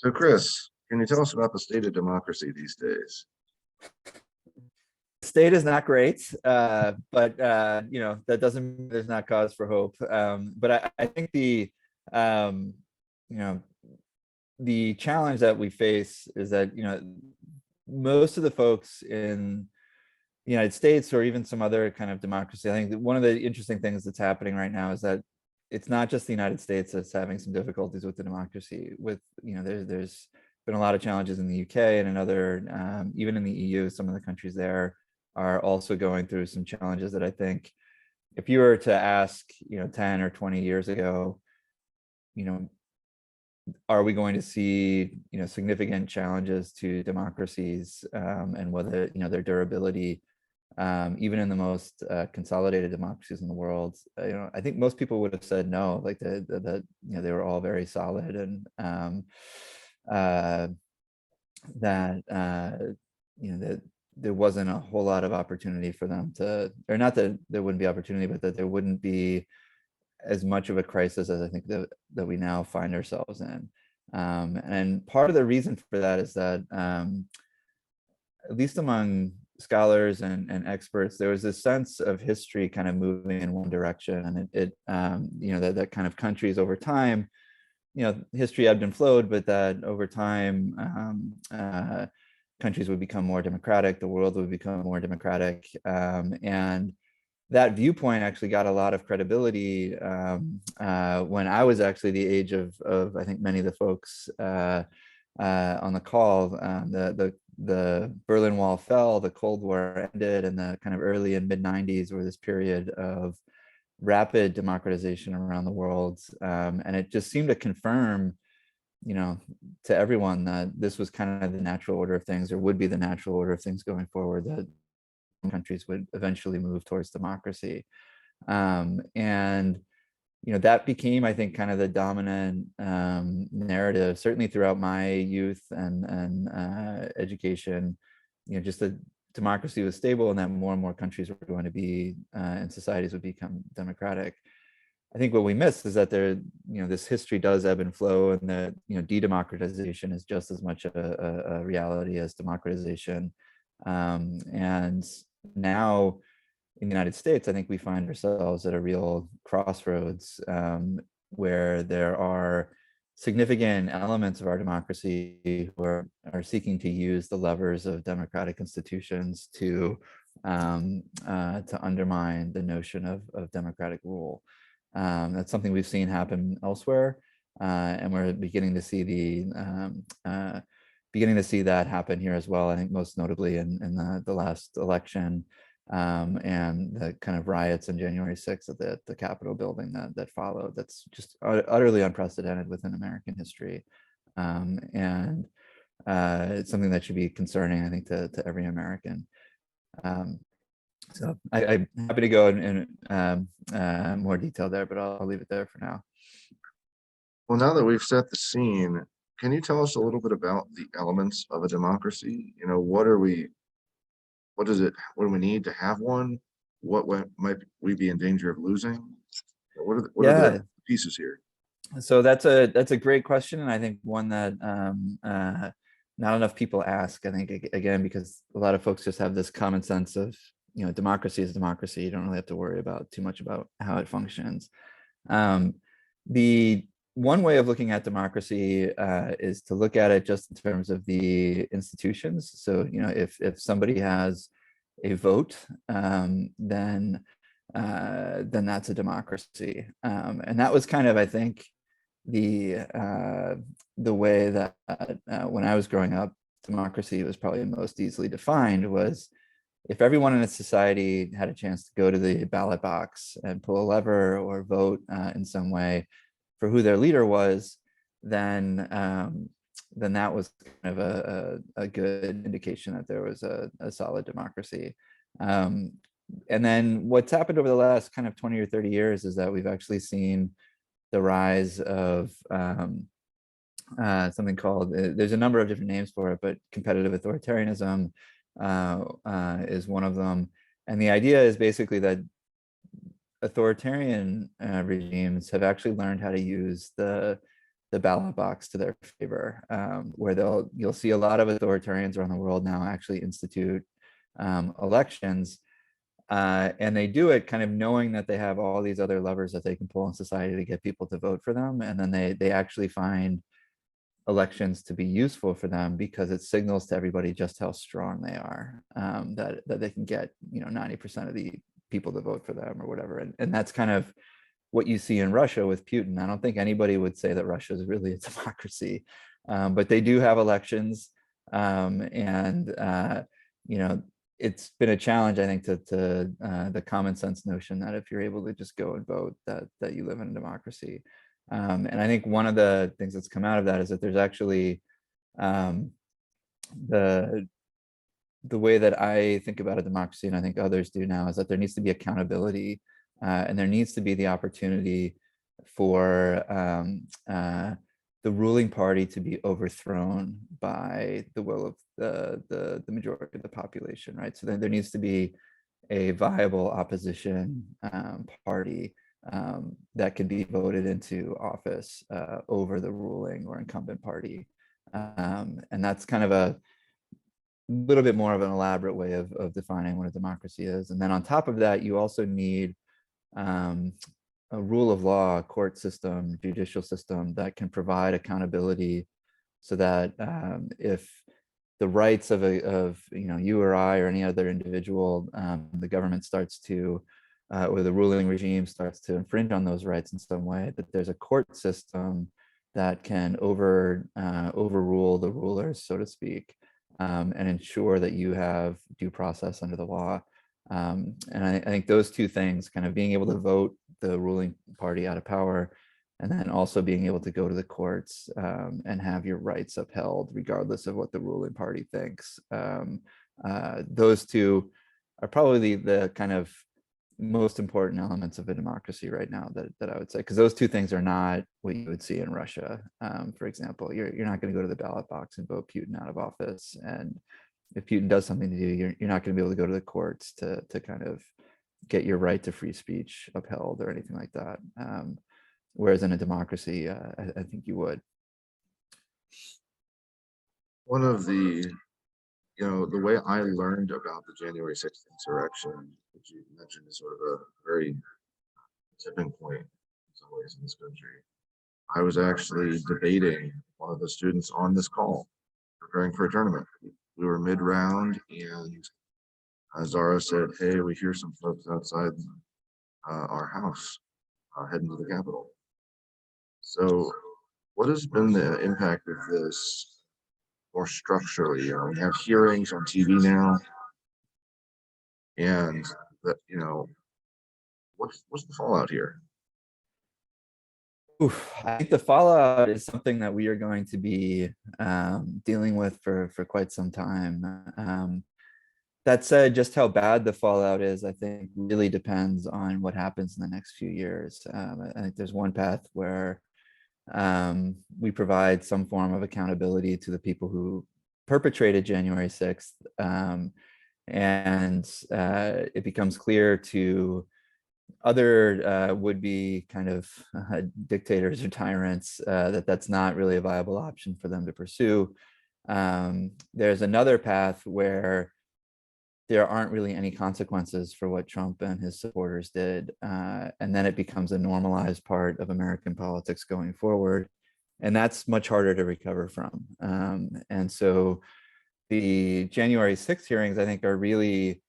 So, Chris, can you tell us about the state of democracy these days? State is not great, but that doesn't mean there's not cause for hope. But I think um, you know the challenge that we face is that most of the folks in the United States or even some other kind of democracy, I think that one of the interesting things that's happening right now is that it's not just the United States that's having some difficulties with the democracy. There's been a lot of challenges in the UK and in other, even in the EU, some of the countries there are also going through some challenges that I think if you were to ask, 10 or 20 years ago, you know, are we going to see, significant challenges to democracies, and whether, their durability, even in the most consolidated democracies in the world, I think most people would have said no, like they were all very solid, and that there wasn't a whole lot of opportunity for them to, or not that there wouldn't be opportunity, but that there wouldn't be as much of a crisis as I think that we now find ourselves in. And part of the reason for that is that, at least among scholars and experts, there was this sense of history kind of moving in one direction, and that kind of countries over time, history ebbed and flowed, but that over time, countries would become more democratic, the world would become more democratic, and that viewpoint actually got a lot of credibility when I was actually the age of I think many of the folks on the call. The Berlin Wall fell, the Cold War ended, and the kind of early and mid 90s were this period of rapid democratization around the world, and it just seemed to confirm, to everyone that this was kind of the natural order of things, or would be the natural order of things going forward, that countries would eventually move towards democracy. And that became, I think, kind of the dominant narrative, certainly throughout my youth and education, just that democracy was stable and that more and more countries were going to be, and societies would become democratic. I think what we miss is that this history does ebb and flow, and that, de-democratization is just as much a reality as democratization. And now in the United States, I think we find ourselves at a real crossroads, where there are significant elements of our democracy who are seeking to use the levers of democratic institutions to undermine the notion of democratic rule. That's something we've seen happen elsewhere, and we're beginning to see that happen here as well. I think most notably in the last election, and the kind of riots on January 6th at the Capitol building that followed. That's just utterly unprecedented within American history, and it's something that should be concerning, I think, to every American. So I'm happy to go in more detail there, but I'll leave it there for now. Well, now that we've set the scene, can you tell us a little bit about the elements of a democracy? What do we need to have one? What might we be in danger of losing? What are the pieces here? So that's a great question, and I think one that not enough people ask. I think, again, because a lot of folks just have this common sense of, democracy is democracy. You don't really have to worry too much about how it functions. The one way of looking at democracy is to look at it just in terms of the institutions. So, if somebody has a vote, then that's a democracy. And that was kind of, I think, the way that when I was growing up, democracy was probably most easily defined, was if everyone in a society had a chance to go to the ballot box and pull a lever or vote in some way for who their leader was, then that was kind of a good indication that there was a solid democracy. And then what's happened over the last kind of 20 or 30 years is that we've actually seen the rise of something called, there's a number of different names for it, but competitive authoritarianism is one of them. And the idea is basically that authoritarian regimes have actually learned how to use the the ballot box to their favor, where you'll see a lot of authoritarians around the world now actually institute elections, and they do it kind of knowing that they have all these other levers that they can pull in society to get people to vote for them, and then they actually find elections to be useful for them because it signals to everybody just how strong they are, that they can get 90% of the people to vote for them or whatever, and that's kind of what you see in Russia with Putin. I don't think anybody would say that Russia is really a democracy, but they do have elections, and it's been a challenge, I think, to the common sense notion that if you're able to just go and vote, that you live in a democracy. And I think one of the things that's come out of that is that there's actually the way that I think about a democracy, and I think others do now, is that there needs to be accountability, and there needs to be the opportunity for the ruling party to be overthrown by the will of the majority of the population, right? So then there needs to be a viable opposition party that can be voted into office over the ruling or incumbent party. And that's kind of a little bit more of an elaborate way of defining what a democracy is. And then on top of that, you also need a rule of law, court system, judicial system that can provide accountability, so that if the rights of you or I or any other individual, the government starts to, or the ruling regime starts to infringe on those rights in some way, that there's a court system that can overrule the rulers, so to speak, and ensure that you have due process under the law. And I think those two things, kind of being able to vote the ruling party out of power, and then also being able to go to the courts and have your rights upheld regardless of what the ruling party thinks. Those two are probably the kind of most important elements of a democracy right now, that I would say, because those two things are not what you would see in Russia. For example, you're not going to go to the ballot box and vote Putin out of office, and if Putin does something to you, you're not going to be able to go to the courts to kind of get your right to free speech upheld or anything like that. Whereas in a democracy, I think you would. One of the way I learned about the January 6th insurrection, which you mentioned, is sort of a very tipping point in some ways in this country. I was actually debating one of the students on this call, preparing for a tournament. We were mid-round, and Zara said, "Hey, we hear some folks outside our house heading to the Capitol." So what has been the impact of this more structurally? We have hearings on TV now, and that, what's the fallout here? Oof, I think the fallout is something that we are going to be dealing with for quite some time. That said, just how bad the fallout is, I think, really depends on what happens in the next few years. I think there's one path where we provide some form of accountability to the people who perpetrated January 6th, and it becomes clear to other would-be kind of dictators or tyrants that that's not really a viable option for them to pursue. There's another path where there aren't really any consequences for what Trump and his supporters did, and then it becomes a normalized part of American politics going forward, and that's much harder to recover from. And so the January 6th hearings, I think, are really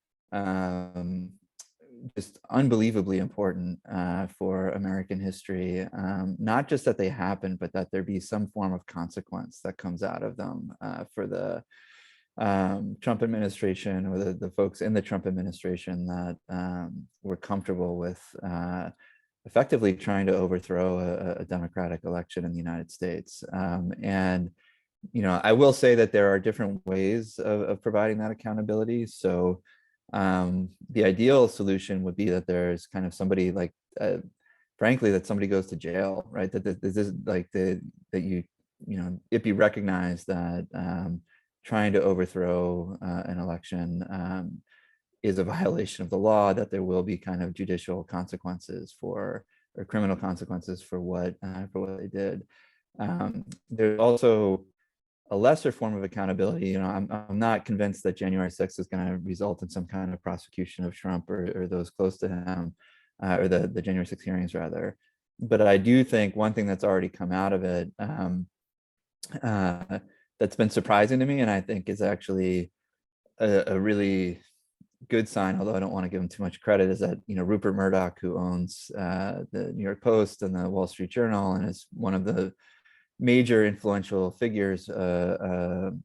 just unbelievably important for American history. Not just that they happen, but that there be some form of consequence that comes out of them for the Trump administration, or the folks in the Trump administration that were comfortable with effectively trying to overthrow a democratic election in the United States. And I will say that there are different ways of providing that accountability. So the ideal solution would be that there's kind of somebody like, frankly, that somebody goes to jail, right? That this is like that it be recognized that trying to overthrow an election is a violation of the law, that there will be kind of judicial consequences or criminal consequences for what they did. There's also a lesser form of accountability. You know, I'm not convinced that January 6th is going to result in some kind of prosecution of Trump or those close to him, or the January 6th hearings rather. But I do think one thing that's already come out of it that's been surprising to me, and I think is actually a really good sign, although I don't want to give him too much credit, is that, you know, Rupert Murdoch, who owns the New York Post and the Wall Street Journal, and is one of the major influential figures within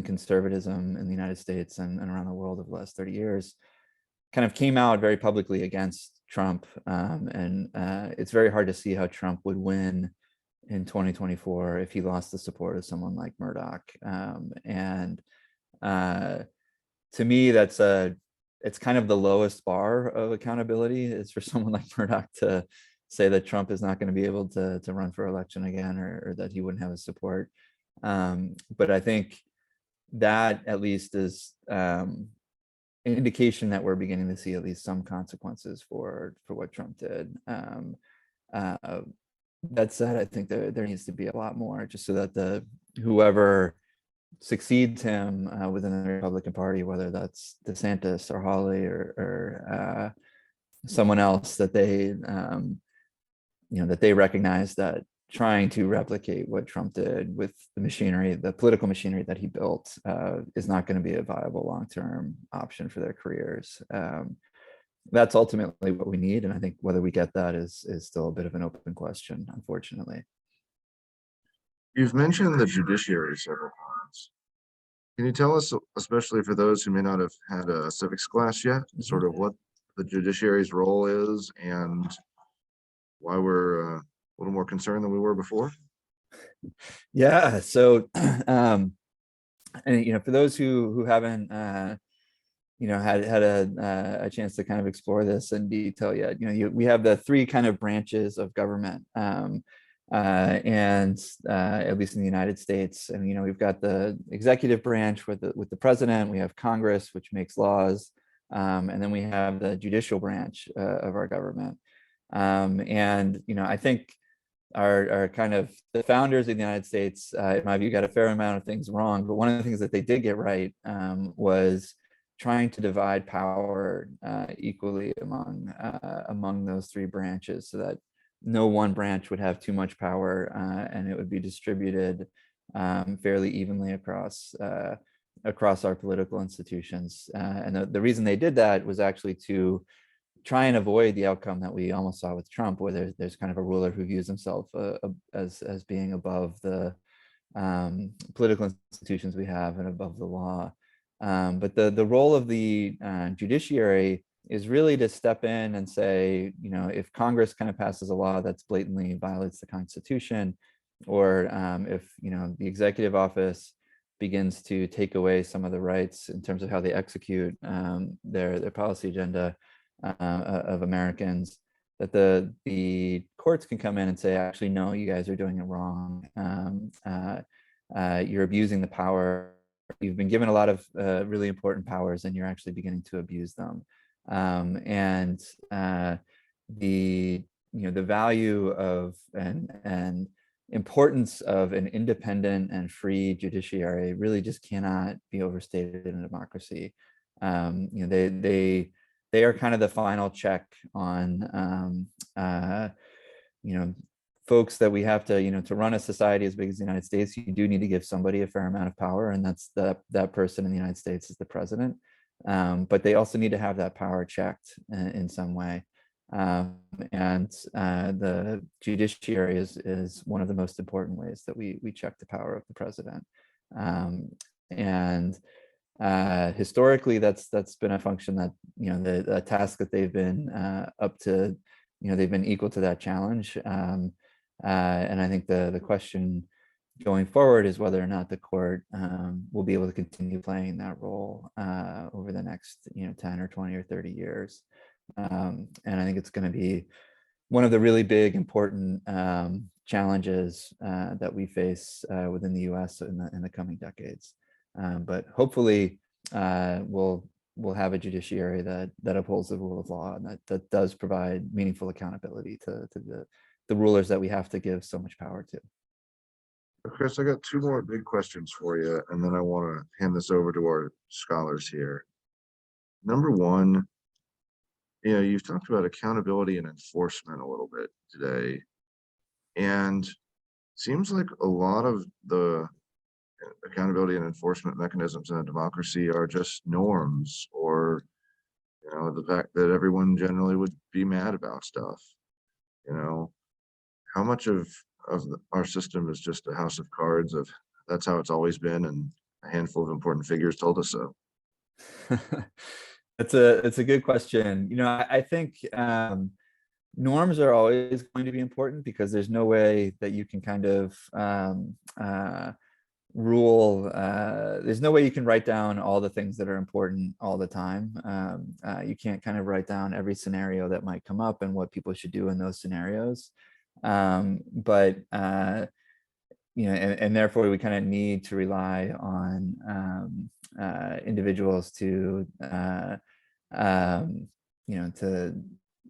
conservatism in the United States and around the world over the last 30 years, kind of came out very publicly against Trump. And it's very hard to see how Trump would win in 2024 if he lost the support of someone like Murdoch. And to me, it's kind of the lowest bar of accountability is for someone like Murdoch to say that Trump is not going to be able to run for election again, or that he wouldn't have his support. But I think that at least is an indication that we're beginning to see at least some consequences for what Trump did. That said, I think there needs to be a lot more, just so that whoever succeeds him within the Republican Party, whether that's DeSantis or Hawley or someone else, that they that they recognize that trying to replicate what Trump did with the machinery, the political machinery that he built, is not going to be a viable long-term option for their careers. That's ultimately what we need, and I think whether we get that is still a bit of an open question, unfortunately. You've mentioned the judiciary several times. Can you tell us, especially for those who may not have had a civics class yet, sort of what the judiciary's role is and why we're a little more concerned than we were before? Yeah. So, and for those who haven't had a chance to kind of explore this in detail yet, we have the three kind of branches of government, and at least in the United States, and we've got the executive branch with the president, we have Congress, which makes laws, and then we have the judicial branch of our government. And I think our kind of the founders of the United States, in my view, got a fair amount of things wrong. But one of the things that they did get right was trying to divide power equally among those three branches, so that no one branch would have too much power, and it would be distributed fairly evenly across our political institutions. And the reason they did that was actually to try and avoid the outcome that we almost saw with Trump, where there's kind of a ruler who views himself as being above the political institutions we have and above the law. But the role of the judiciary is really to step in and say, if Congress kind of passes a law that's blatantly violates the Constitution, or if the executive office begins to take away some of the rights in terms of how they execute their policy agenda of Americans, that the courts can come in and say, actually, no, you guys are doing it wrong. You're abusing the power. You've been given a lot of really important powers, and you're actually beginning to abuse them. And the value of and importance of an independent and free judiciary really just cannot be overstated in a democracy. They are kind of the final check on folks that we have to run a society as big as the United States. You do need to give somebody a fair amount of power, and that's that person in the United States is the president. But they also need to have that power checked in some way. And the judiciary is one of the most important ways that we check the power of the president. And historically, that's been a function that the task that they've been up to, they've been equal to that challenge. And I think the question going forward is whether or not the court will be able to continue playing that role over the next 10 or 20 or 30 years. And I think it's going to be one of the really big important challenges that we face within the US in the coming decades. But hopefully we'll have a judiciary that upholds the rule of law, and that does provide meaningful accountability to the rulers that we have to give so much power to. Chris, I got two more big questions for you, and then I want to hand this over to our scholars here. Number one, you've talked about accountability and enforcement a little bit today, and seems like a lot of the accountability and enforcement mechanisms in a democracy are just norms, or the fact that everyone generally would be mad about stuff. How much of our system is just a house of cards of that's how it's always been, and a handful of important figures told us so? It's a good question. I think norms are always going to be important, because there's no way that you can kind of rule. There's no way you can write down all the things that are important all the time. You can't kind of write down every scenario that might come up and what people should do in those scenarios. But and therefore we kind of need to rely on individuals to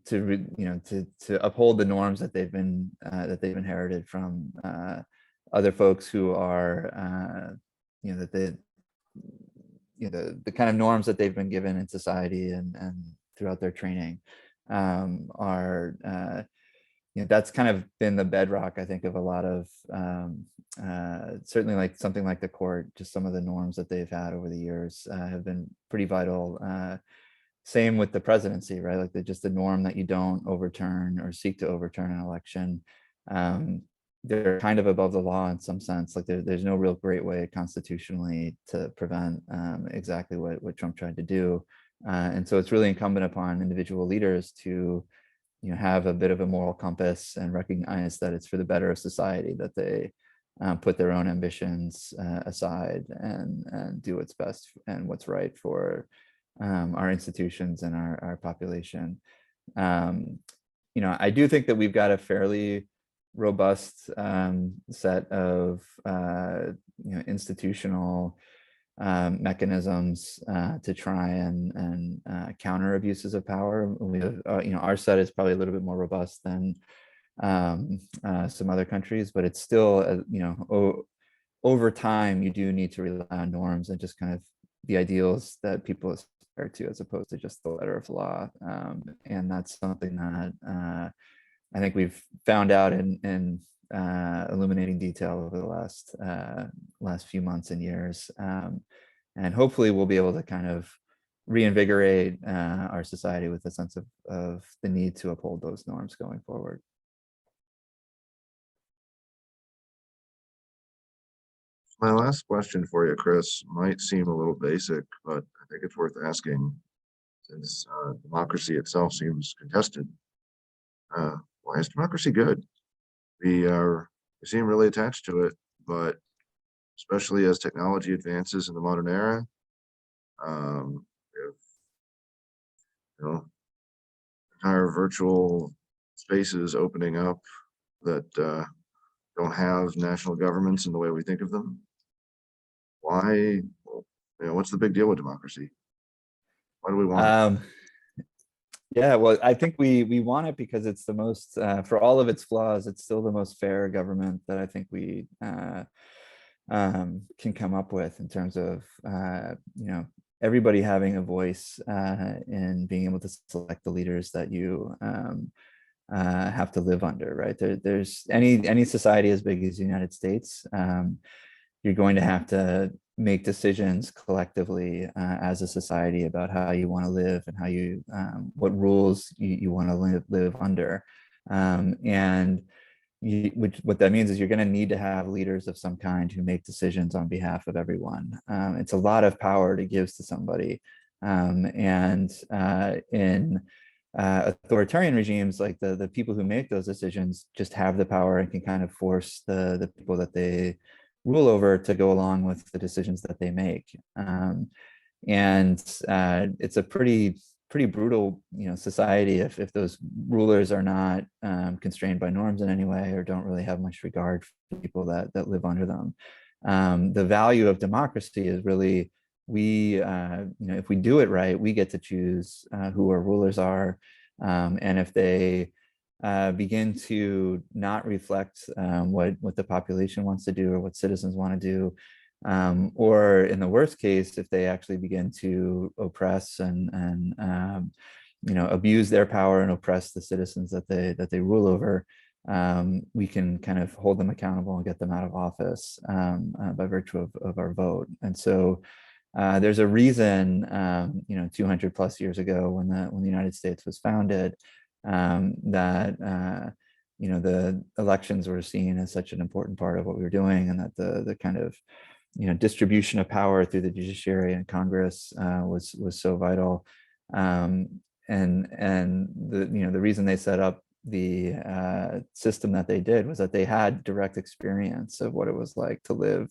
to uphold the norms that they've inherited from other folks who are the kind of norms that they've been given in society and throughout their training are that's kind of been the bedrock, I think, of a lot of certainly like something like the court. Just some of the norms that they've had over the years have been pretty vital. Same with the presidency, right? Like just the norm that you don't overturn or seek to overturn an election. They're kind of above the law in some sense. Like there's no real great way constitutionally to prevent exactly what Trump tried to do. And so it's really incumbent upon individual leaders to have a bit of a moral compass and recognize that it's for the better of society that they put their own ambitions aside and do what's best and what's right for our institutions and our population. I do think that we've got a fairly robust set of institutional mechanisms to try and counter abuses of power. We have, our set is probably a little bit more robust than some other countries, but it's still, over time, you do need to rely on norms and just kind of the ideals that people aspire to, as opposed to just the letter of law. And that's something that I think we've found out in illuminating detail over the last few months and years, and hopefully we'll be able to kind of reinvigorate our society with a sense of the need to uphold those norms going forward. My last question for you, Chris, might seem a little basic, but I think it's worth asking, since democracy itself seems contested. Why is democracy good? We seem really attached to it, but especially as technology advances in the modern era, entire virtual spaces opening up that don't have national governments in the way we think of them. Why? What's the big deal with democracy? Why do we want it? Yeah, well, I think we want it because it's the most, for all of its flaws, it's still the most fair government that I think we can come up with, in terms of everybody having a voice in being able to select the leaders that you have to live under, right? There's any society as big as the United States, you're going to have to make decisions collectively as a society about how you want to live and how you what rules you want to live under, and what that means is you're going to need to have leaders of some kind who make decisions on behalf of everyone. It's a lot of power to give to somebody, and in authoritarian regimes, like the people who make those decisions just have the power and can kind of force the people that they rule over to go along with the decisions that they make. And it's a pretty brutal, society if those rulers are not constrained by norms in any way, or don't really have much regard for people that live under them. The value of democracy is really, if we do it right, we get to choose who our rulers are, and if they begin to not reflect what the population wants to do or what citizens want to do, or in the worst case, if they actually begin to oppress and abuse their power and oppress the citizens that they rule over, we can kind of hold them accountable and get them out of office by virtue of our vote. And so there's a reason, 200 plus years ago when the United States was founded, that the elections were seen as such an important part of what we were doing, and that the kind of distribution of power through the judiciary and Congress was so vital. And the reason they set up the system that they did was that they had direct experience of what it was like to live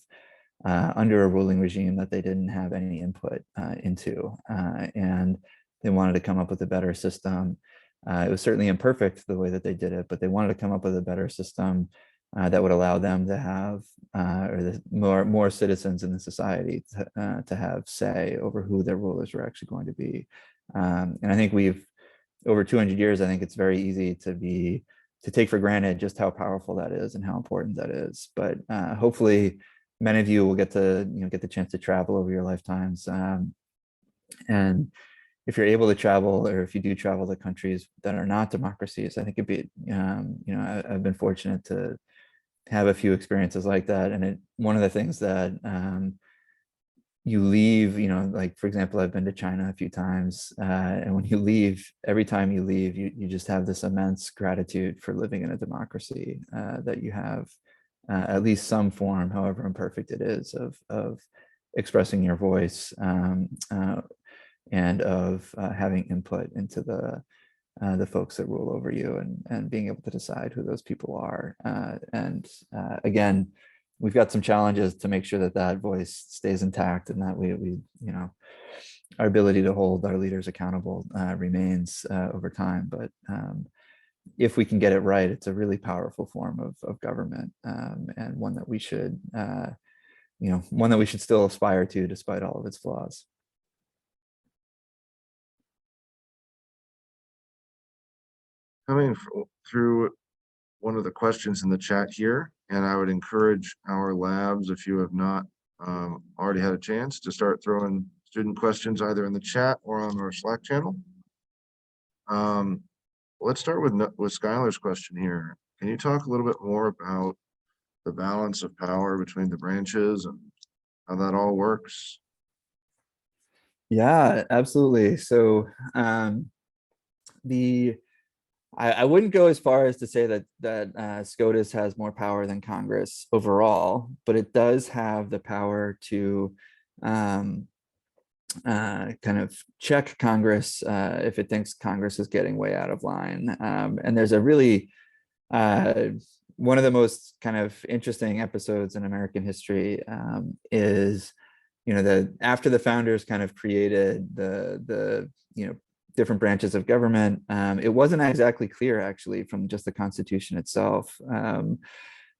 under a ruling regime that they didn't have any input into, and they wanted to come up with a better system. It was certainly imperfect the way that they did it, but they wanted to come up with a better system that would allow them to have, more citizens in the society to have say over who their rulers were actually going to be. And I think over 200 years, I think it's very easy to take for granted just how powerful that is and how important that is. But hopefully, many of you will get the chance to travel over your lifetimes, and if you're able to travel, or if you do travel to countries that are not democracies, I think it'd be, I've been fortunate to have a few experiences like that. And one of the things that you leave, like, for example, I've been to China a few times, and when you leave, every time you leave, you just have this immense gratitude for living in a democracy, that you have at least some form, however imperfect it is, of expressing your voice, and of having input into the folks that rule over you, and being able to decide who those people are. And again, we've got some challenges to make sure that voice stays intact, and that we our ability to hold our leaders accountable remains over time. But if we can get it right, it's a really powerful form of government, and one that we should still aspire to, despite all of its flaws. Coming through one of the questions in the chat here, and I would encourage our labs, if you have not already had a chance, to start throwing student questions either in the chat or on our Slack channel. Let's start with Skylar's question here. Can you talk a little bit more about the balance of power between the branches and how that all works? Yeah, absolutely. So I wouldn't go as far as to say that SCOTUS has more power than Congress overall, but it does have the power to kind of check Congress if it thinks Congress is getting way out of line. And there's a really one of the most kind of interesting episodes in American history is after the founders kind of created the different branches of government, it wasn't exactly clear, actually, from just the Constitution itself,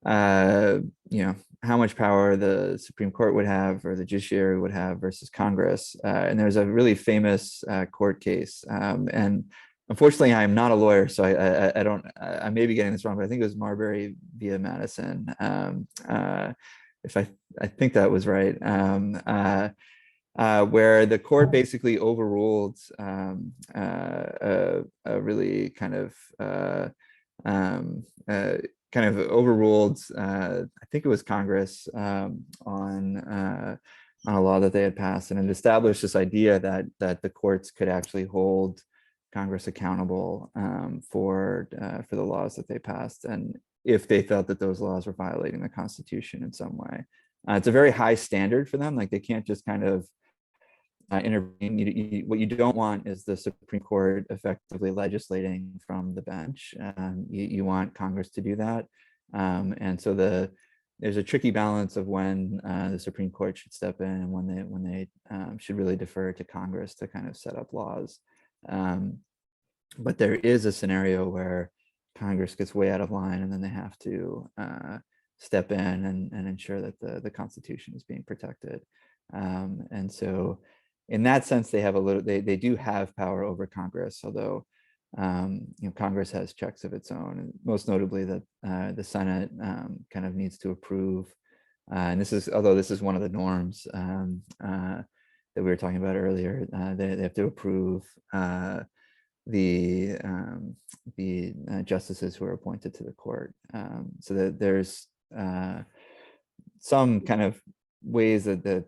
how much power the Supreme Court would have, or the judiciary would have, versus Congress. And there's a really famous court case. And unfortunately, I am not a lawyer, so I may be getting this wrong, but I think it was Marbury via Madison. If I think that was right. Where the court basically overruled a really kind of overruled, I think it was Congress, on a law that they had passed, and it established this idea that the courts could actually hold Congress accountable for the laws that they passed, and if they felt that those laws were violating the Constitution in some way. It's a very high standard for them. Like, they can't just kind of intervene. What you don't want is the Supreme Court effectively legislating from the bench. You want Congress to do that. And so there's a tricky balance of when the Supreme Court should step in and when they should really defer to Congress to kind of set up laws. But there is a scenario where Congress gets way out of line, and then they have to step in and ensure that the Constitution is being protected. And so in that sense, they have they do have power over Congress, although Congress has checks of its own, and most notably that the Senate kind of needs to approve. And this is, although this is one of the norms that we were talking about earlier, they have to approve the justices who are appointed to the court. So that there's some kind of ways that the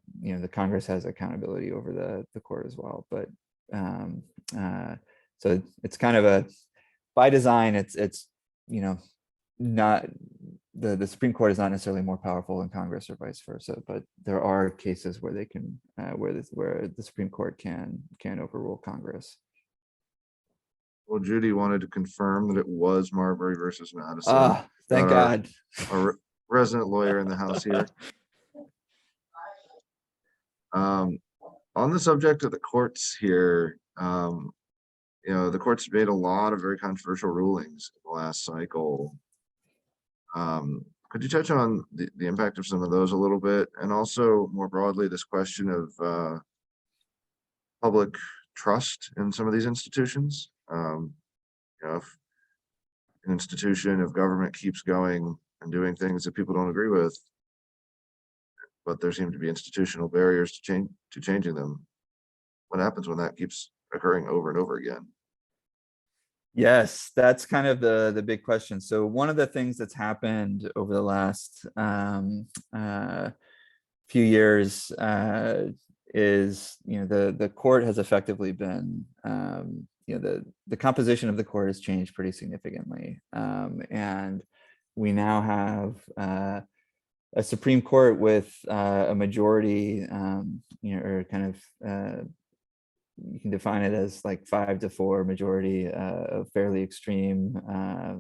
Congress has accountability over the court as well. But so it's kind of a, by design, it's not, the Supreme Court is not necessarily more powerful than Congress or vice versa, but there are cases where they can where the Supreme Court can overrule Congress. Well, Judy wanted to confirm that it was Marbury versus Madison. Ah, thank God. Our resident lawyer in the house here. On the subject of the courts here, the courts made a lot of very controversial rulings in the last cycle. Could you touch on the impact of some of those a little bit, and also more broadly this question of public trust in some of these institutions? If an institution of government keeps going and doing things that people don't agree with, but there seem to be institutional barriers to changing them, what happens when that keeps occurring over and over again? Yes, that's kind of the big question. So one of the things that's happened over the last few years is the court has effectively been the composition of the court has changed pretty significantly, and we now have a Supreme Court with a majority, or kind of you can define it as like 5-4 majority of fairly extreme,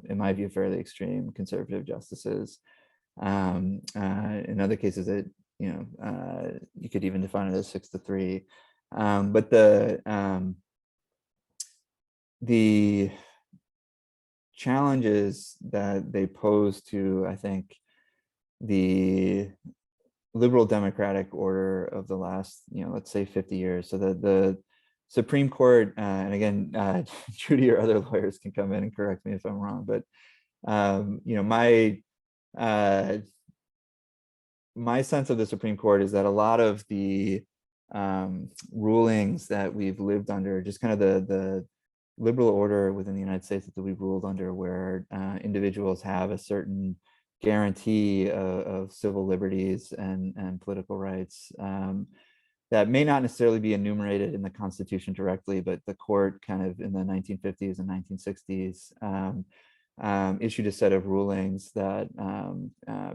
in my view, fairly extreme conservative justices. In other cases, you could even define it as 6-3. But the challenges that they pose to, I think, the liberal democratic order of the last, let's say 50 years. So the Supreme Court, and again, Judy or other lawyers can come in and correct me if I'm wrong, but my sense of the Supreme Court is that a lot of the rulings that we've lived under, just kind of the liberal order within the United States that we've ruled under, where individuals have a certain guarantee of civil liberties and political rights, that may not necessarily be enumerated in the Constitution directly, but the court kind of in the 1950s and 1960s issued a set of rulings that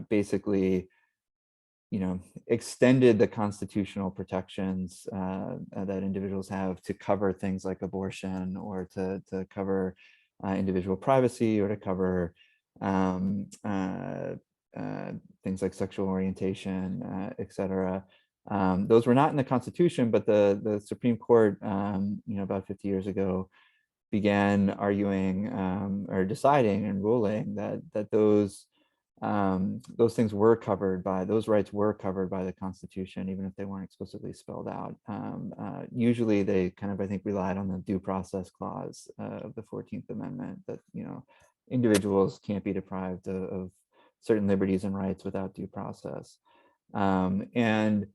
basically extended the constitutional protections that individuals have to cover things like abortion, or to cover individual privacy, or to cover things like sexual orientation, etc. Those were not in the Constitution, but the Supreme Court, about 50 years ago, began arguing or deciding and ruling that those things were covered by, those rights were covered by the Constitution, even if they weren't explicitly spelled out. Usually they kind of, I think, relied on the due process clause of the 14th Amendment, that individuals can't be deprived of certain liberties and rights without due process. And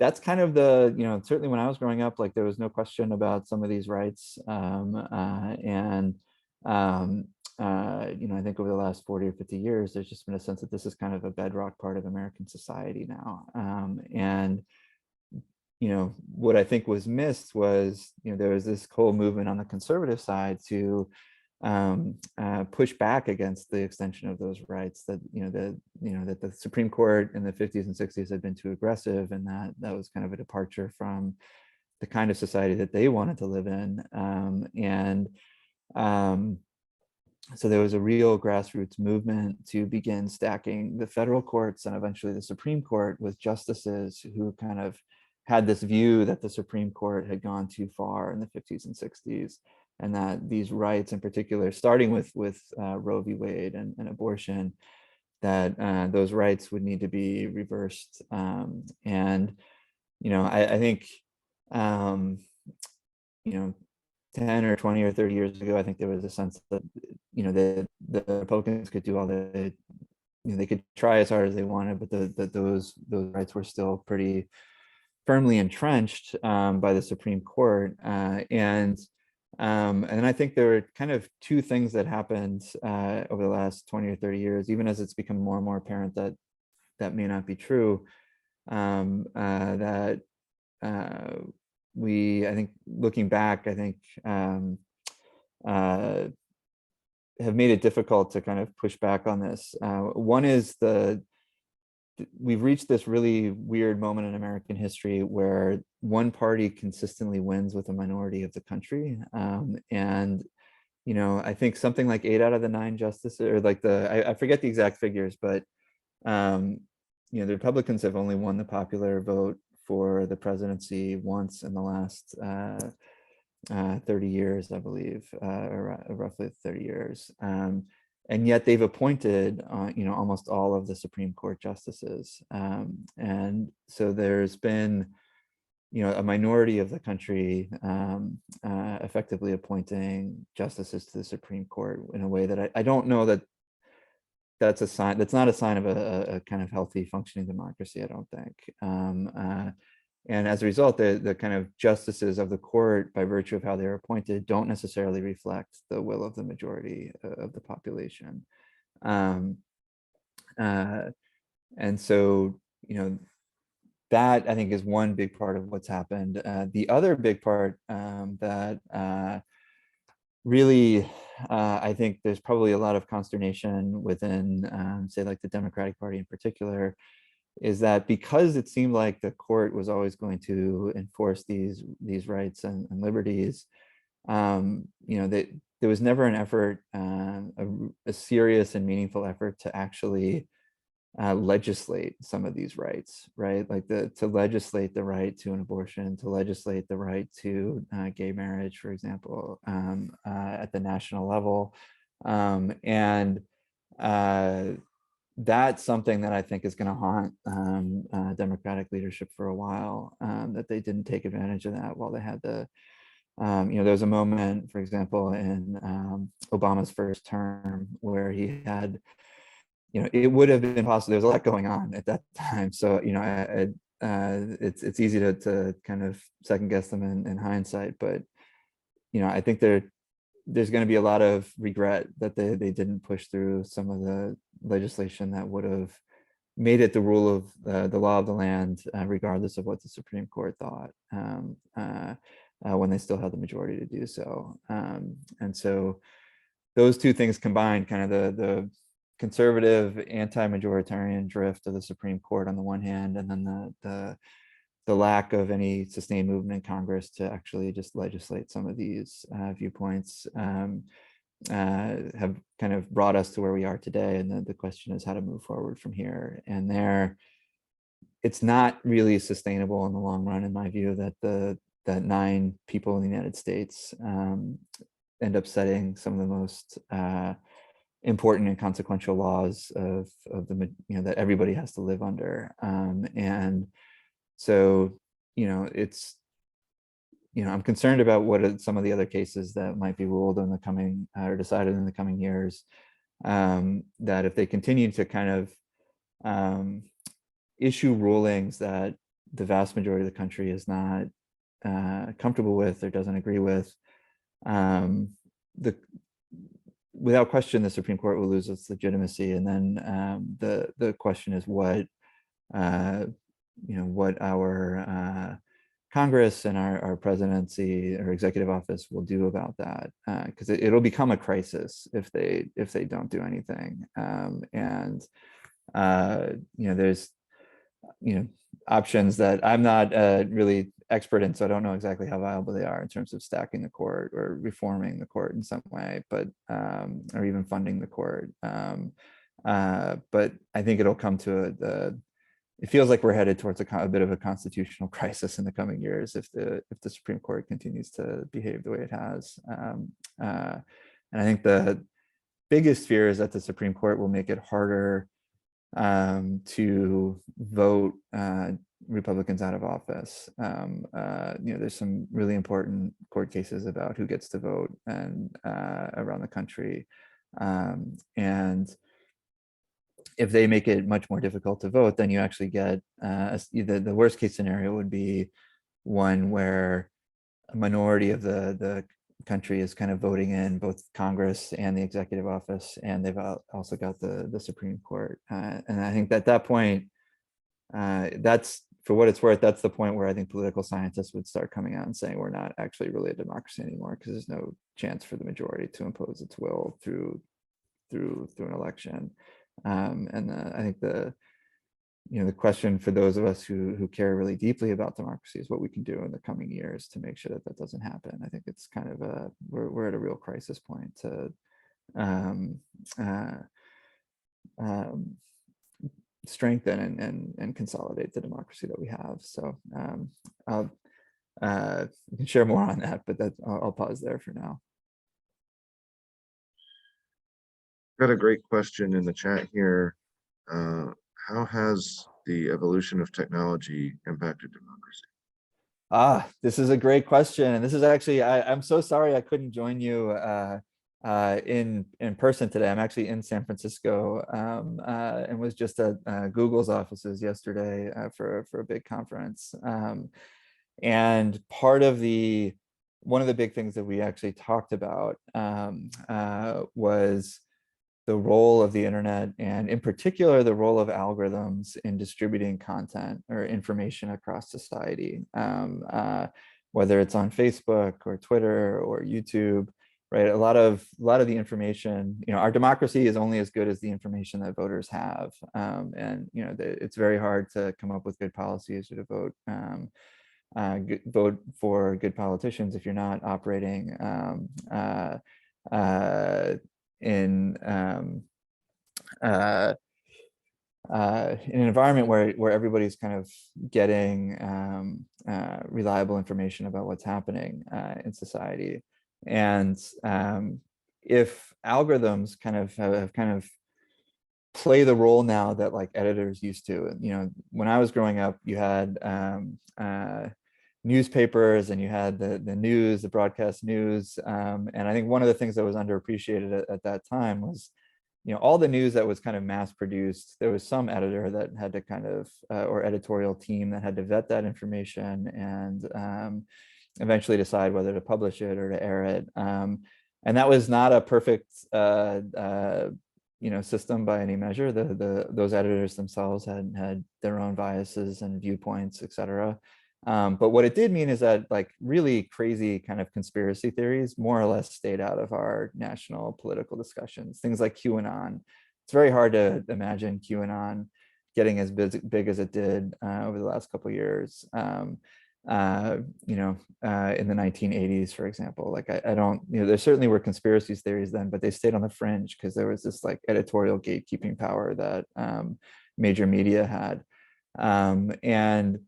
that's kind of the, certainly when I was growing up, like there was no question about some of these rights. I think over the last 40 or 50 years, there's just been a sense that this is kind of a bedrock part of American society now. And what I think was missed was, there was this whole movement on the conservative side to push back against the extension of those rights, that that the Supreme Court in the 50s and 60s had been too aggressive, and that was kind of a departure from the kind of society that they wanted to live in. So there was a real grassroots movement to begin stacking the federal courts and eventually the Supreme Court with justices who kind of had this view that the Supreme Court had gone too far in the 50s and 60s, and that these rights in particular, starting with Roe v. Wade and abortion, that those rights would need to be reversed. I think 10 or 20 or 30 years ago, I think there was a sense that, the Republicans could do all the, they could try as hard as they wanted, but those rights were still pretty firmly entrenched by the Supreme Court. And I think there were kind of two things that happened over the last 20 or 30 years, even as it's become more and more apparent that that may not be true. That I think looking back, I think have made it difficult to kind of push back on this. One is we've reached this really weird moment in American history where one party consistently wins with a minority of the country. And, I think something like 8 out of the 9 justices, or like I forget the exact figures, but, the Republicans have only won the popular vote for the presidency once in the last 30 years, I believe, or roughly 30 years. And yet they've appointed, almost all of the Supreme Court justices. And so there's been, a minority of the country effectively appointing justices to the Supreme Court in a way that I don't know that that's a sign. That's not a sign of a kind of healthy functioning democracy, I don't think. And as a result, the kind of justices of the court, by virtue of how they're appointed, don't necessarily reflect the will of the majority of the population. And so, that I think is one big part of what's happened. The other big part that really, I think there's probably a lot of consternation within, say, like the Democratic Party in particular, is that because it seemed like the court was always going to enforce these rights and liberties, that there was never an effort, a serious and meaningful effort to actually legislate some of these rights, right? Like to legislate the right to an abortion, to legislate the right to gay marriage, for example, at the national level. And that's something that I think is going to haunt Democratic leadership for a while, that they didn't take advantage of that while they had the, there was a moment, for example, in Obama's first term where he had, it would have been possible. There was a lot going on at that time. So, it's easy to kind of second guess them in hindsight, but, I think there's going to be a lot of regret that they didn't push through some of the legislation that would have made it the rule of the law of the land, regardless of what the Supreme Court thought, when they still had the majority to do so. And so those two things combined, kind of the conservative anti-majoritarian drift of the Supreme Court on the one hand, and then the lack of any sustained movement in Congress to actually just legislate some of these viewpoints, have kind of brought us to where we are today. And the question is how to move forward from here. And it's not really sustainable in the long run, in my view, that 9 people in the United States end up setting some of the most important and consequential laws of the, that everybody has to live under. And so, it's, I'm concerned about what are some of the other cases that might be ruled in the coming or decided in the coming years, that if they continue to kind of issue rulings that the vast majority of the country is not comfortable with or doesn't agree with, without question, the Supreme Court will lose its legitimacy. And then the question is what our Congress and our presidency or executive office will do about that, because it'll become a crisis if they don't do anything. And there's options that I'm not really expert in, so I don't know exactly how viable they are in terms of stacking the court or reforming the court in some way, but or even funding the court. But I think it'll come to it feels like we're headed towards a bit of a constitutional crisis in the coming years if the Supreme Court continues to behave the way it has. And I think the biggest fear is that the Supreme Court will make it harder to vote Republicans out of office. There's some really important court cases about who gets to vote and around the country. And if they make it much more difficult to vote, then you actually get the worst case scenario would be one where a minority of the country is kind of voting in both Congress and the executive office, and they've also got the Supreme Court. And I think at that point, that's, for what it's worth, that's the point where I think political scientists would start coming out and saying we're not actually really a democracy anymore, because there's no chance for the majority to impose its will through an election. I think the question for those of us who care really deeply about democracy is what we can do in the coming years to make sure that that doesn't happen. I think it's kind of we're at a real crisis point to strengthen and consolidate the democracy that we have. So we can share more on that, but I'll pause there for now. Got a great question in the chat here. How has the evolution of technology impacted democracy? This is a great question. And this is actually, I'm so sorry I couldn't join you in person today. I'm actually in San Francisco and was just at Google's offices yesterday for a big conference. And one of the big things that we actually talked about was the role of the internet, and in particular, the role of algorithms in distributing content or information across society, whether it's on Facebook or Twitter or YouTube, right? A lot of the information, our democracy is only as good as the information that voters have. And it's very hard to come up with good policies or to vote for good politicians if you're not operating in an environment where everybody's kind of getting reliable information about what's happening in society. And if algorithms have play the role now that like editors used to, when I was growing up, you had newspapers and you had the news, the broadcast news. And I think one of the things that was underappreciated at that time was, all the news that was kind of mass produced, there was some editor that had to or editorial team that had to vet that information and eventually decide whether to publish it or to air it. And that was not a perfect system by any measure. Those editors themselves had their own biases and viewpoints, et cetera. But what it did mean is that like really crazy kind of conspiracy theories more or less stayed out of our national political discussions. Things like QAnon. It's very hard to imagine QAnon getting as big as it did over the last couple of years. In the 1980s, for example, like I don't, there certainly were conspiracy theories then, but they stayed on the fringe because there was this like editorial gatekeeping power that major media had. And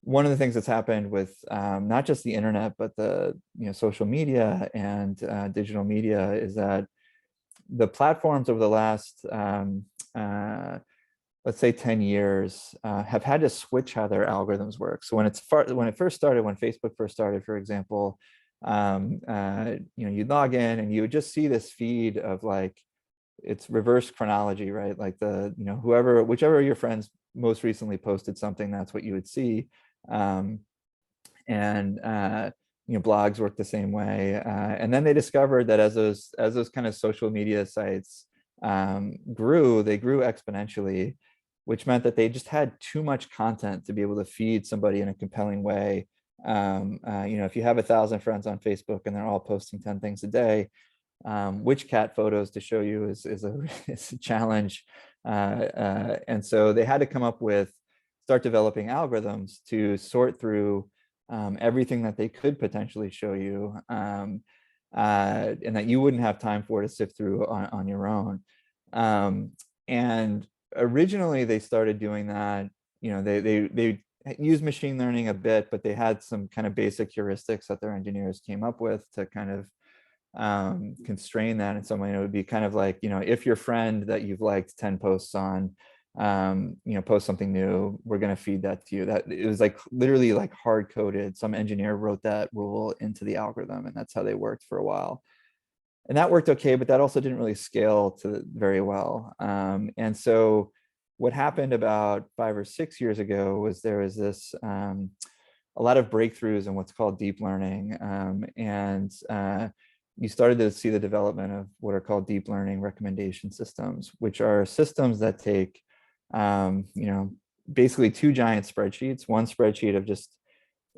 one of the things that's happened with not just the internet, but the social media and digital media is that the platforms over the last let's say 10 years have had to switch how their algorithms work. So when Facebook first started, for example, you'd log in and you would just see this feed of like, it's reverse chronology, right? Like whichever your friends most recently posted something, that's what you would see. Blogs work the same way. And then they discovered that as those kind of social media sites grew exponentially, which meant that they just had too much content to be able to feed somebody in a compelling way. If you have 1,000 friends on Facebook and they're all posting 10 things a day, which cat photos to show you is a challenge. And so they had to start developing algorithms to sort through everything that they could potentially show you, and that you wouldn't have time to sift through on your own. And originally they started doing that, they used machine learning a bit, but they had some kind of basic heuristics that their engineers came up with to kind of constrain that in some way. It would be kind of like, if your friend that you've liked 10 posts on post something new, we're going to feed that to you. That it was like literally like hard coded. Some engineer wrote that rule into the algorithm, and that's how they worked for a while. And that worked okay, but that also didn't really scale to very well. And so what happened about 5 or 6 years ago was there was this a lot of breakthroughs in what's called deep learning, and you started to see the development of what are called deep learning recommendation systems, which are systems that take basically 2 giant spreadsheets, one spreadsheet of just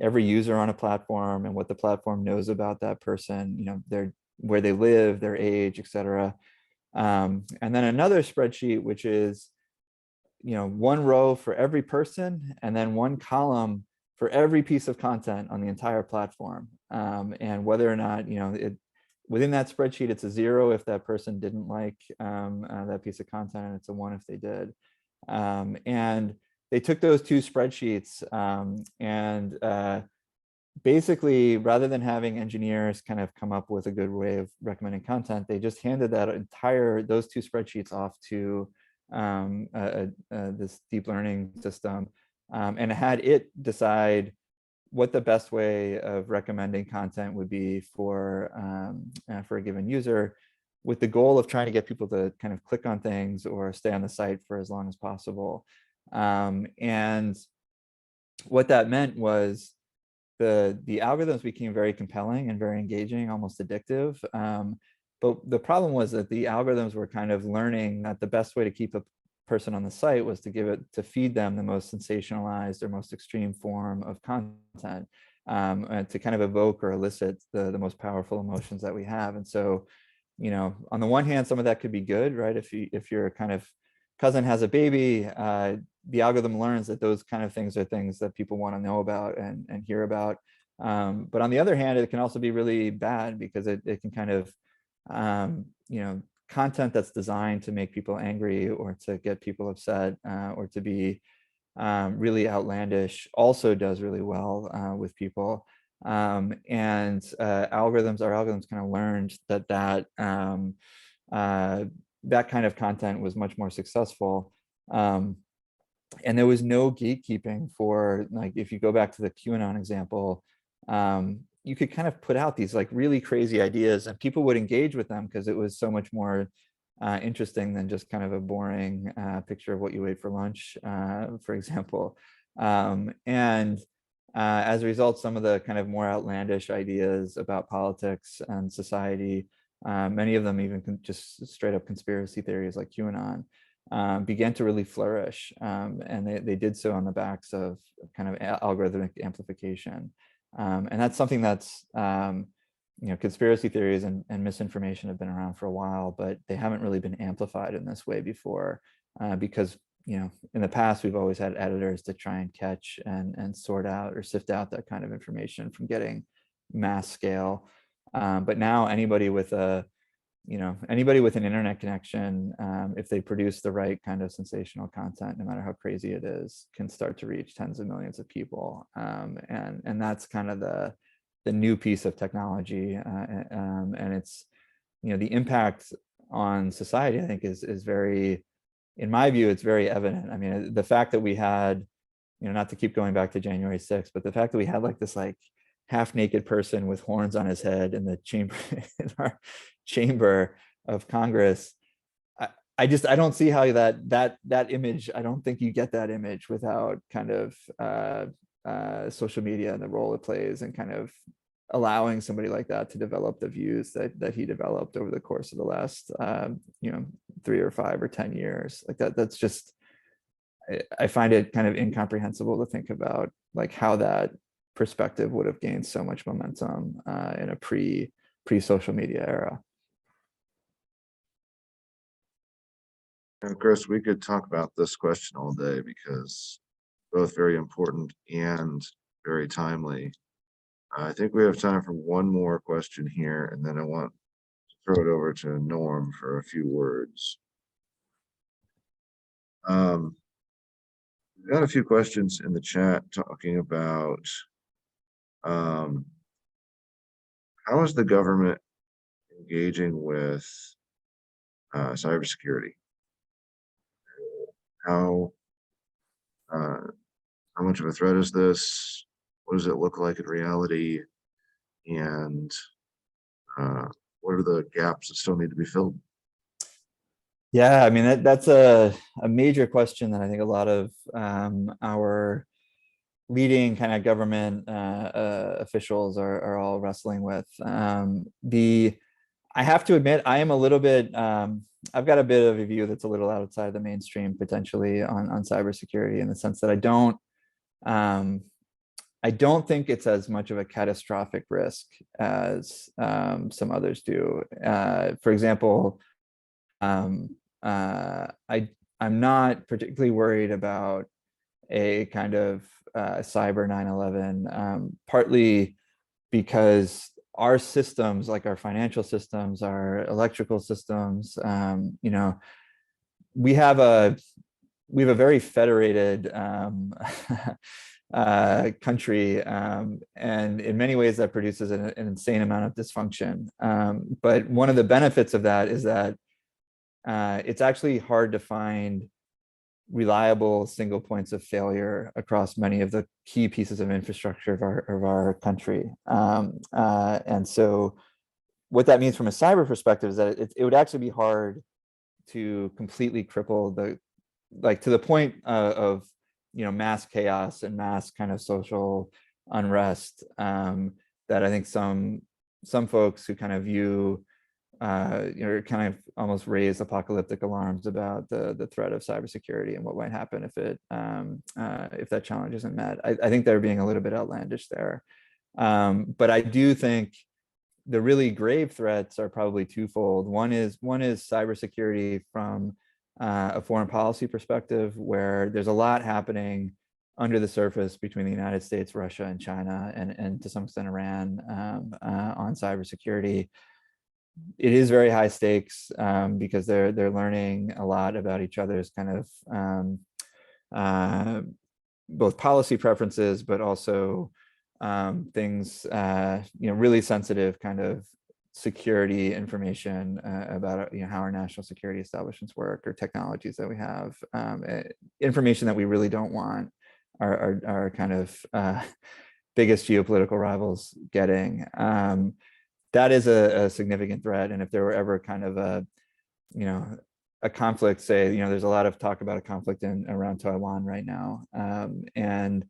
every user on a platform and what the platform knows about that person, where they live, their age, etc. And then another spreadsheet, which is, one row for every person and then one column for every piece of content on the entire platform. And whether or not, within that spreadsheet, it's a 0 if that person didn't like that piece of content, and it's a 1 if they did. And they took those 2 spreadsheets and basically, rather than having engineers kind of come up with a good way of recommending content, they just handed those 2 spreadsheets off to this deep learning system, and had it decide what the best way of recommending content would be for a given user, with the goal of trying to get people to kind of click on things or stay on the site for as long as possible. And what that meant was the algorithms became very compelling and very engaging, almost addictive. But the problem was that the algorithms were kind of learning that the best way to keep a person on the site was to feed them the most sensationalized or most extreme form of content, and to kind of evoke or elicit the most powerful emotions that we have. And so, on the one hand, some of that could be good, right? If your kind of cousin has a baby, the algorithm learns that those kind of things are things that people want to know about and hear about. But on the other hand, it can also be really bad because it can kind of, content that's designed to make people angry or to get people upset, or to be really outlandish also does really well with people. And our algorithms kind of learned that kind of content was much more successful. And there was no gatekeeping for, like, if you go back to the QAnon example, you could kind of put out these like really crazy ideas and people would engage with them because it was so much more interesting than just kind of a boring picture of what you ate for lunch, for example. And as a result, some of the kind of more outlandish ideas about politics and society, many of them even just straight up conspiracy theories like QAnon, began to really flourish. And they did so on the backs of kind of algorithmic amplification. And that's something that's, conspiracy theories and misinformation have been around for a while, but they haven't really been amplified in this way before, because, in the past, we've always had editors to try and catch and sort out or sift out that kind of information from getting mass scale. But now anybody with an internet connection, if they produce the right kind of sensational content, no matter how crazy it is, can start to reach tens of millions of people. And that's kind of the new piece of technology. And it's, the impact on society, I think is very, in my view, it's very evident. I mean, the fact that we had, not to keep going back to January 6th, but the fact that we had like this like half naked person with horns on his head in the chamber, in our chamber of Congress. I don't see how that image, I don't think you get that image without kind of social media and the role it plays and kind of allowing somebody like that to develop the views that he developed over the course of the last 3 or 5 or 10 years. Like that's just, I find it kind of incomprehensible to think about like how that perspective would have gained so much momentum in a pre-social media era. And Chris, we could talk about this question all day because both very important and very timely. I think we have time for one more question here, and then I want to throw it over to Norm for a few words. We've got a few questions in the chat talking about how is the government engaging with cybersecurity? how how much of a threat is this? What does it look like in reality? And what are the gaps that still need to be filled? Yeah, I mean, that's a major question that I think a lot of our leading kind of government officials are all wrestling with. I have to admit, I am a little bit, I've got a bit of a view that's a little outside the mainstream potentially on cybersecurity, in the sense that I don't think it's as much of a catastrophic risk as some others do. For example, I'm not particularly worried about a kind of cyber 9/11, partly because our systems, like our financial systems, our electrical systems, you know, we have a very federated country, and in many ways that produces an insane amount of dysfunction. But one of the benefits of that is that it's actually hard to find reliable single points of failure across many of the key pieces of infrastructure of our country. And so what that means from a cyber perspective is that it would actually be hard to completely cripple to the point of, you know, mass chaos and mass kind of social unrest, that I think some folks who kind of view you know, kind of almost raise apocalyptic alarms about the threat of cybersecurity and what might happen if that challenge isn't met. I think they're being a little bit outlandish there. But I do think the really grave threats are probably twofold. One is cybersecurity from a foreign policy perspective, where there's a lot happening under the surface between the United States, Russia, and China, and to some extent Iran, on cybersecurity. It is very high stakes, because they're learning a lot about each other's kind of both policy preferences, but also things, you know, really sensitive kind of security information about, you know, how our national security establishments work, or technologies that we have, information that we really don't want our kind of biggest geopolitical rivals getting. That is a significant threat. And if there were ever kind of you know, a conflict, say, you know, there's a lot of talk about a conflict around Taiwan right now. And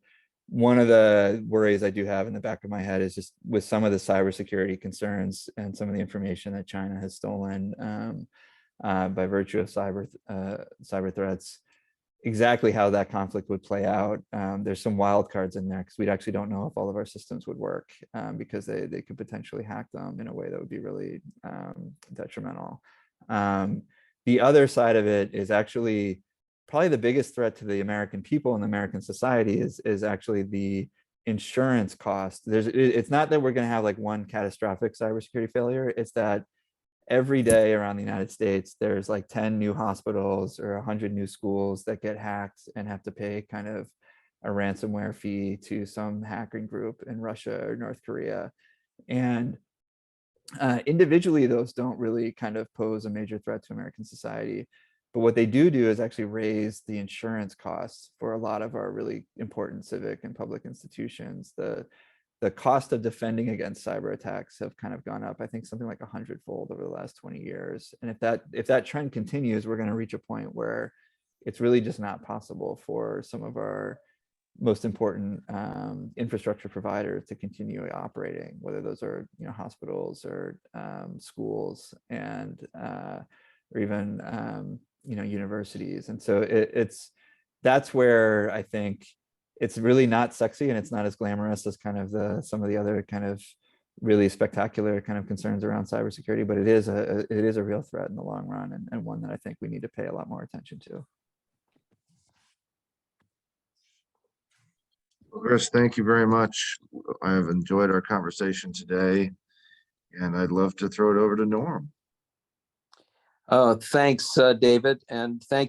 one of the worries I do have in the back of my head is just with some of the cybersecurity concerns and some of the information that China has stolen by virtue of cyber threats, exactly how that conflict would play out. There's some wild cards in there, because we actually don't know if all of our systems would work, because they could potentially hack them in a way that would be really detrimental. The other side of it is actually probably the biggest threat to the American people and the American society is actually the insurance cost. It's not that we're going to have like one catastrophic cybersecurity failure. It's that every day around the United States, there's like 10 new hospitals or 100 new schools that get hacked and have to pay kind of a ransomware fee to some hacking group in Russia or North Korea. And individually, those don't really kind of pose a major threat to American society. But what they do is actually raise the insurance costs for a lot of our really important civic and public institutions. The cost of defending against cyber attacks have kind of gone up, I think something like 100-fold over the last 20 years. And if that trend continues, we're going to reach a point where it's really just not possible for some of our most important infrastructure providers to continue operating, whether those are, you know, hospitals or schools, and or even you know, universities. And so that's where I think it's really not sexy, and it's not as glamorous as kind of some of the other kind of really spectacular kind of concerns around cybersecurity, but it is a real threat in the long run, and one that I think we need to pay a lot more attention to. Well, Chris, thank you very much. I have enjoyed our conversation today, and I'd love to throw it over to Norm. Thanks, David, and thank